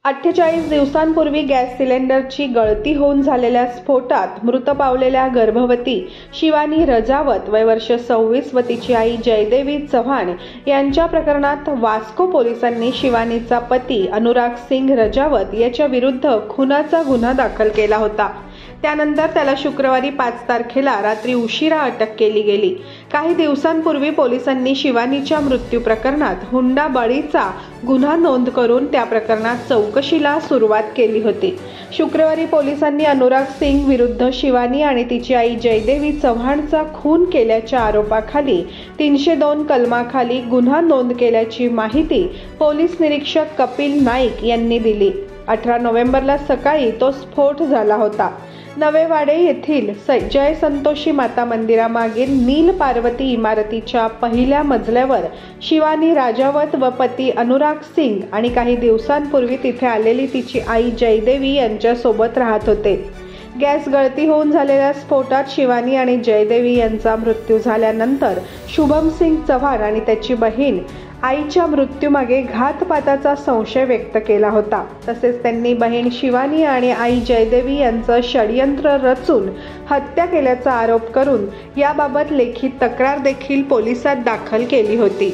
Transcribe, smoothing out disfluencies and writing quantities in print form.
48 दिवसांपूर्वी गॅस सिलेंडरची गळती होऊन झालेल्या स्फोटात मृत पावलेल्या गर्भवती शिवानी रजावत वय वर्ष 26 व तिची आई जयदेवी चव्हाण यांच्या प्रकरणात वास्को पोलिसांनी शिवानीचा पती अनुराग सिंग रजावत याच्या विरुद्ध खुनाचा गुन्हा दाखल केला होता। त्यानंतर त्याला शुक्रवारी 5 तारखेला रात्री उशिरा अटक केली गेली। काही दिवसांपूर्वी पोलिसांनी शिवानीच्या मृत्यू प्रकरणात हुंडाबळीचा गुन्हा नोंद करून त्या प्रकरणात चौकशीला सुरुवात केली होती। शुक्रवारी पोलिसांनी अनुराग सिंग विरुद्ध शिवानी आणि तिची आई जयदेवी चव्हाणचा खून केल्याच्या आरोपाखाली 302 कलमाखाली गुन्हा नोंद केल्याची माहिती पोलीस निरीक्षक कपिल नाईक यांनी दिली। 18 नोव्हेंबरला सकाळी तो स्फोट झाला होता। नवेवाडे येथील जय संतोषी माता मंदिरामागील नील पार्वती इमारतीच्या पहिल्या मजल्यावर शिवानी राजावत व पती अनुराग सिंग आणि काही दिवसांपूर्वी तिथे आलेली तिची आई जयदेवी यांच्यासोबत राहत होते। गॅस गळती होऊन झालेल्या स्फोटात शिवानी आणि जयदेवी यांचा मृत्यू झाल्यानंतर शुभम सिंग चव्हाण आणि त्याची बहीण आईच्या मृत्यूमागे घातपाताचा संशय व्यक्त केला होता। तसेच त्यांनी बहीण शिवानी आणि आई जयदेवी यांचं षडयंत्र रचून हत्या केल्याचा आरोप करून याबाबत लेखी तक्रार देखील पोलिसात दाखल केली होती।